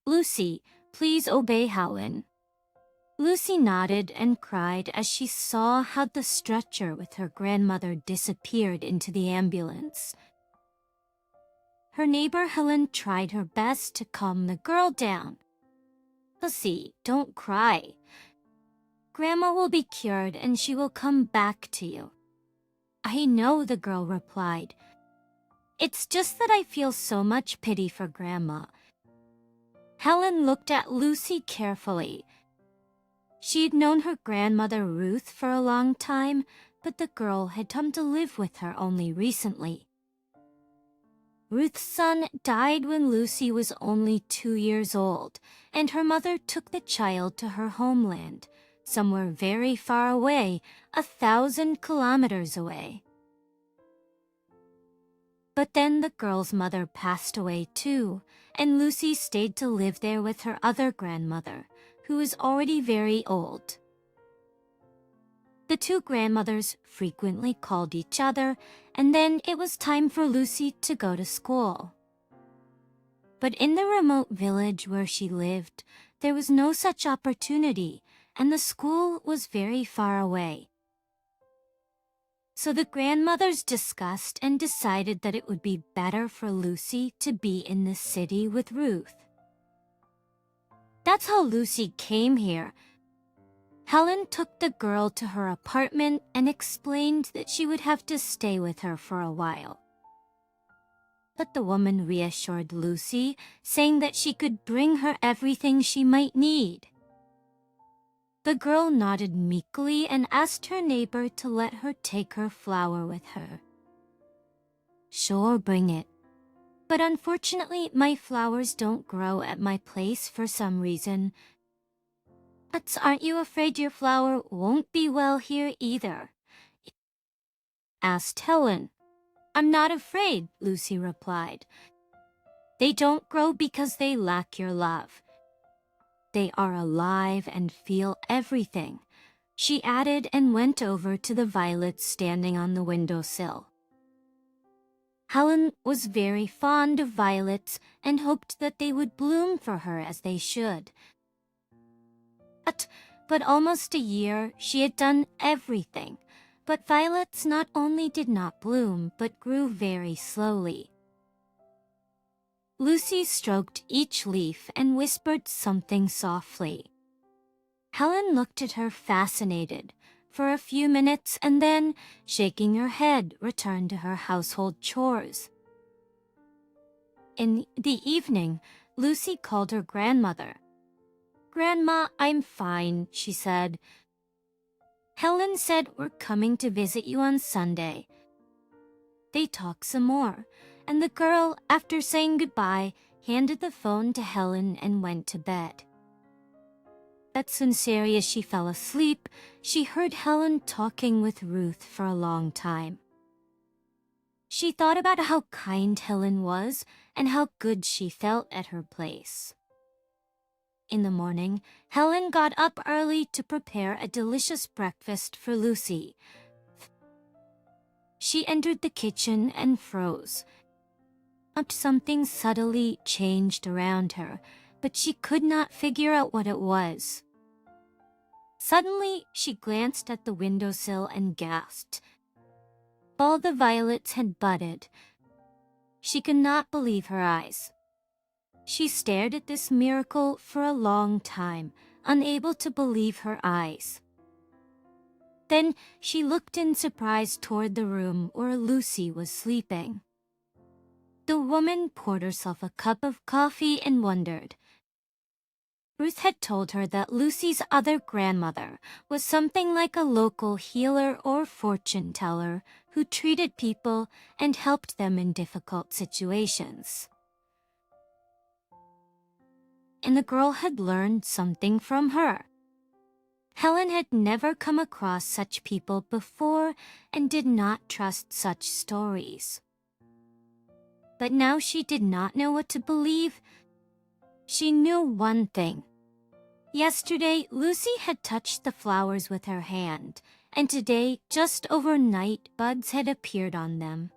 Lucy, please obey Helen." Lucy nodded and cried as she saw how the stretcher with her grandmother disappeared into the ambulance. Her neighbor Helen tried her best to calm the girl down. "Lucy, don't cry. Grandma will be cured and she will come back to you." "I know," the girl replied. "It's just that I feel so much pity for Grandma." Helen looked at Lucy carefully. She'd known her grandmother Ruth for a long time, but the girl had come to live with her only recently. Ruth's son died when Lucy was only 2 years old, and her mother took the child to her homeland, somewhere very far away, 1,000 kilometers away. But then the girl's mother passed away too, and Lucy stayed to live there with her other grandmother, who was already very old. The two grandmothers frequently called each other, and then it was time for Lucy to go to school. But in the remote village where she lived, there was no such opportunity, and the school was very far away. So the grandmothers discussed and decided that it would be better for Lucy to be in the city with Ruth. That's how Lucy came here. Helen took the girl to her apartment and explained that she would have to stay with her for a while. But the woman reassured Lucy, saying that she could bring her everything she might need. The girl nodded meekly and asked her neighbor to let her take her flower with her. "Sure, bring it. But unfortunately, my flowers don't grow at my place for some reason." "But aren't you afraid your flower won't be well here either?" asked Helen. "I'm not afraid," Lucy replied. "They don't grow because they lack your love. They are alive and feel everything," she added and went over to the violets standing on the windowsill. Helen was very fond of violets and hoped that they would bloom for her as they should. But almost a year she had done everything, but violets not only did not bloom but grew very slowly. Lucy stroked each leaf and whispered something softly. Helen looked at her fascinated for a few minutes and then, shaking her head, returned to her household chores. In the evening, Lucy called her grandmother. "Grandma, I'm fine," she said. "Helen said we're coming to visit you on Sunday." They talked some more, and the girl, after saying goodbye, handed the phone to Helen and went to bed. As soon as she fell asleep, she heard Helen talking with Ruth for a long time. She thought about how kind Helen was and how good she felt at her place. In the morning, Helen got up early to prepare a delicious breakfast for Lucy. She entered the kitchen and froze. Something subtly changed around her, but she could not figure out what it was. Suddenly, she glanced at the windowsill and gasped. All the violets had budded. She could not believe her eyes. She stared at this miracle for a long time, unable to believe her eyes. Then she looked in surprise toward the room where Lucy was sleeping. The woman poured herself a cup of coffee and wondered. Ruth had told her that Lucy's other grandmother was something like a local healer or fortune teller who treated people and helped them in difficult situations. And the girl had learned something from her. Helen had never come across such people before and did not trust such stories. But now she did not know what to believe. She knew one thing. Yesterday, Lucy had touched the flowers with her hand, and today, just overnight, buds had appeared on them.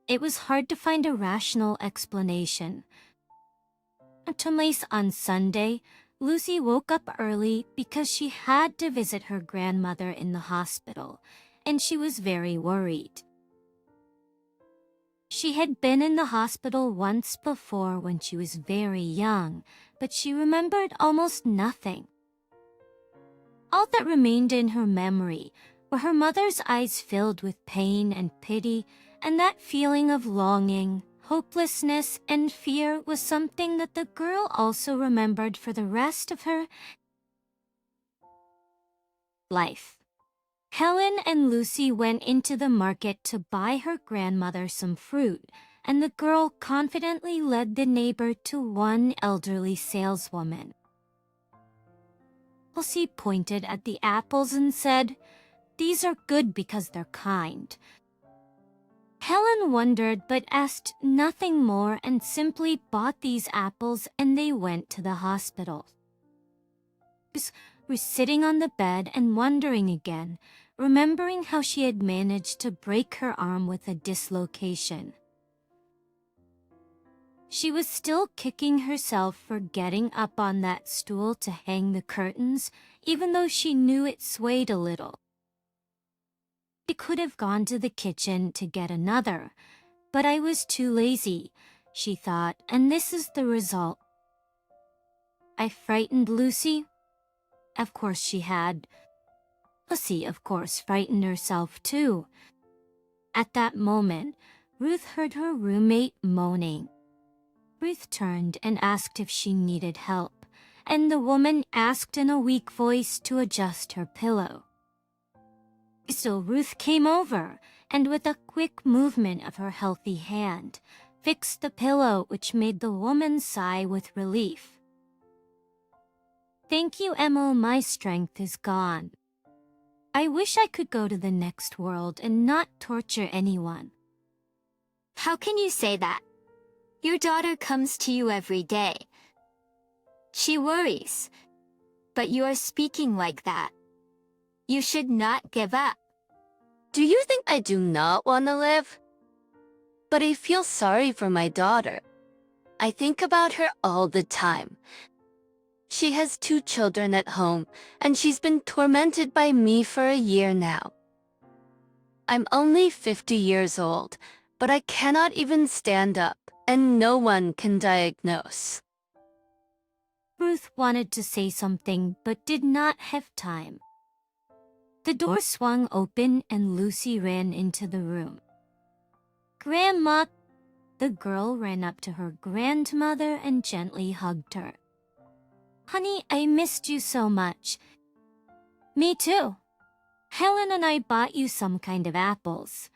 It was hard to find a rational explanation. Martinmas on Sunday, Lucy woke up early because she had to visit her grandmother in the hospital, and she was very worried. She had been in the hospital once before when she was very young, but she remembered almost nothing. All that remained in her memory were her mother's eyes filled with pain and pity, and that feeling of longing, hopelessness, and fear was something that the girl also remembered for the rest of her life. Helen and Lucy went into the market to buy her grandmother some fruit, and the girl confidently led the neighbor to one elderly saleswoman. Lucy pointed at the apples and said, "These are good because they're kind." Helen wondered but asked nothing more and simply bought these apples, and they went to the hospital. Were sitting on the bed and wondering again, remembering how she had managed to break her arm with a dislocation. She was still kicking herself for getting up on that stool to hang the curtains, even though she knew it swayed a little. She could have gone to the kitchen to get another, but I was too lazy, she thought, and this is the result. I frightened Lucy? Of course she had. Lucy, of course, frightened herself too. At that moment, Ruth heard her roommate moaning. Ruth turned and asked if she needed help, and the woman asked in a weak voice to adjust her pillow. So Ruth came over, and with a quick movement of her healthy hand, fixed the pillow, which made the woman sigh with relief. "Thank you, Emil, my strength is gone. I wish I could go to the next world and not torture anyone." How can you say that? Your daughter comes to you every day. She worries, but you are speaking like that. You should not give up. Do you think I do not want to live? But I feel sorry for my daughter. I think about her all the time. She has 2 children at home, and she's been tormented by me for a year now. I'm only 50 years old, but I cannot even stand up, and no one can diagnose. Ruth wanted to say something but did not have time. The door swung open and Lucy ran into the room. "Grandma!" The girl ran up to her grandmother and gently hugged her. "Honey, I missed you so much." "Me too. Helen and I bought you some kind of apples.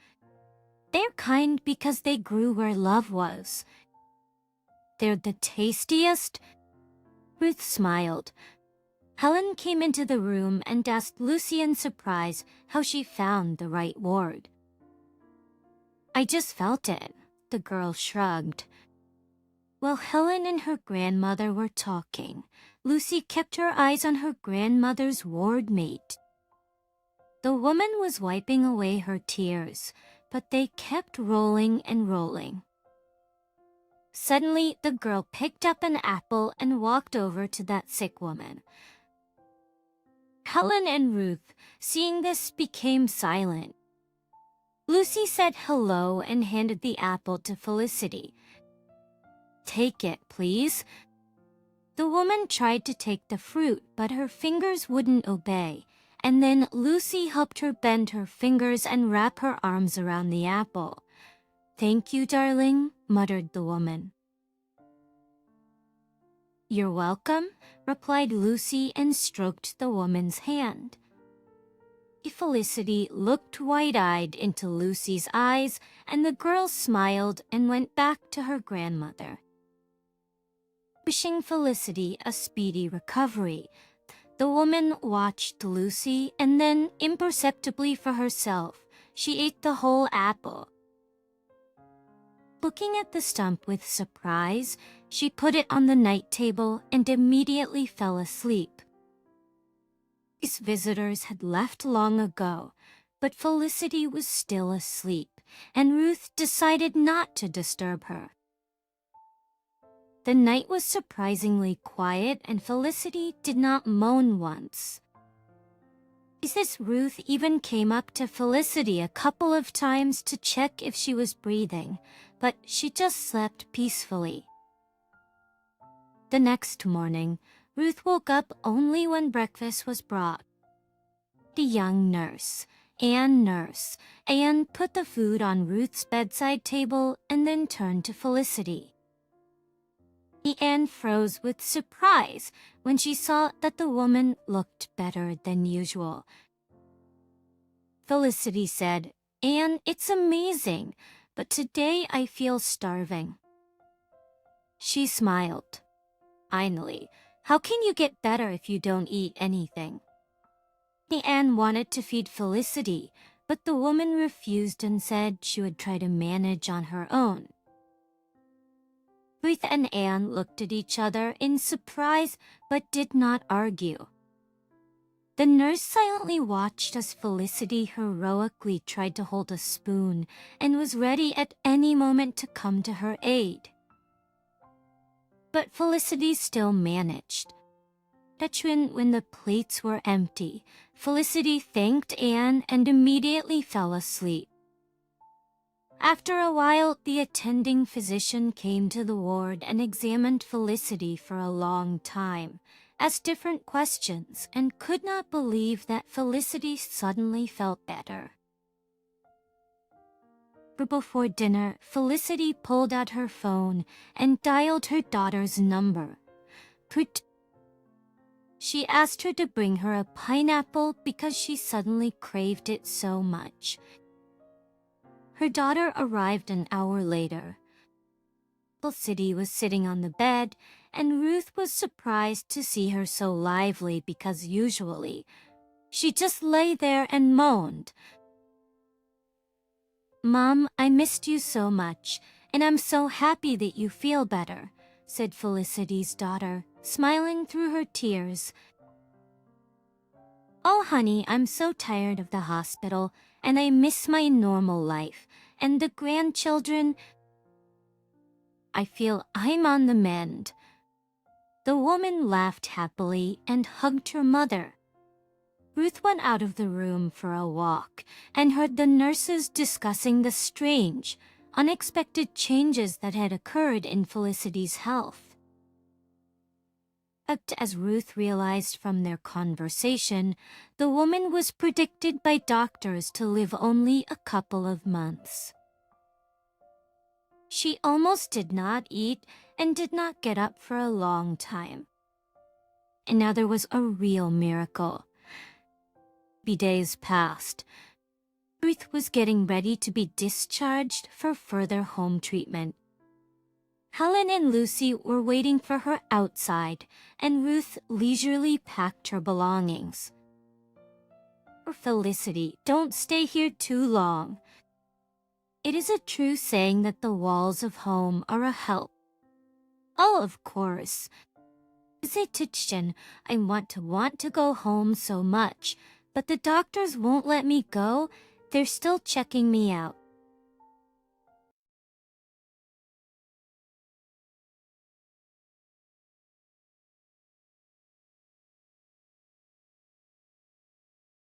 They're kind because they grew where love was. They're the tastiest." Ruth smiled. Helen came into the room and asked Lucy in surprise how she found the right word. "I just felt it," the girl shrugged. While Helen and her grandmother were talking, Lucy kept her eyes on her grandmother's ward mate. The woman was wiping away her tears, but they kept rolling and rolling. Suddenly, the girl picked up an apple and walked over to that sick woman. Helen and Ruth, seeing this, became silent. Lucy said hello and handed the apple to Felicity. "Take it, please." The woman tried to take the fruit, but her fingers wouldn't obey, and then Lucy helped her bend her fingers and wrap her arms around the apple. "Thank you, darling," muttered the woman. "You're welcome," replied Lucy and stroked the woman's hand. Felicity looked wide-eyed into Lucy's eyes, and the girl smiled and went back to her grandmother. Wishing Felicity a speedy recovery, the woman watched Lucy, and then, imperceptibly for herself, she ate the whole apple. Looking at the stump with surprise, she put it on the night table and immediately fell asleep. These visitors had left long ago, but Felicity was still asleep, and Ruth decided not to disturb her. The night was surprisingly quiet and Felicity did not moan once. Mrs. Ruth even came up to Felicity a couple of times to check if she was breathing, but she just slept peacefully. The next morning, Ruth woke up only when breakfast was brought. The young nurse, Anne put the food on Ruth's bedside table and then turned to Felicity. Anne froze with surprise when she saw that the woman looked better than usual. Felicity said, "Anne, it's amazing, but today I feel starving." She smiled. "Finally, how can you get better if you don't eat anything?" Anne wanted to feed Felicity, but the woman refused and said she would try to manage on her own. Ruth and Anne looked at each other in surprise but did not argue. The nurse silently watched as Felicity heroically tried to hold a spoon and was ready at any moment to come to her aid. But Felicity still managed. When the plates were empty, Felicity thanked Anne and immediately fell asleep. After a while, the attending physician came to the ward and examined Felicity for a long time, asked different questions, and could not believe that Felicity suddenly felt better. Before dinner, Felicity pulled out her phone and dialed her daughter's number. She asked her to bring her a pineapple because she suddenly craved it so much. Her daughter arrived an hour later. Felicity was sitting on the bed, and Ruth was surprised to see her so lively because usually she just lay there and moaned. "Mom, I missed you so much, and I'm so happy that you feel better," said Felicity's daughter, smiling through her tears. "Oh, honey, I'm so tired of the hospital, and I miss my normal life, and the grandchildren. I feel I'm on the mend." The woman laughed happily and hugged her mother. Ruth went out of the room for a walk and heard the nurses discussing the strange, unexpected changes that had occurred in Felicity's health. As Ruth realized from their conversation, the woman was predicted by doctors to live only a couple of months. She almost did not eat and did not get up for a long time. And now there was a real miracle. Days passed. Ruth was getting ready to be discharged for further home treatment. Helen and Lucy were waiting for her outside, and Ruth leisurely packed her belongings. "Felicity, don't stay here too long. It is a true saying that the walls of home are a help." "Oh, of course. I want to go home so much, but the doctors won't let me go. They're still checking me out."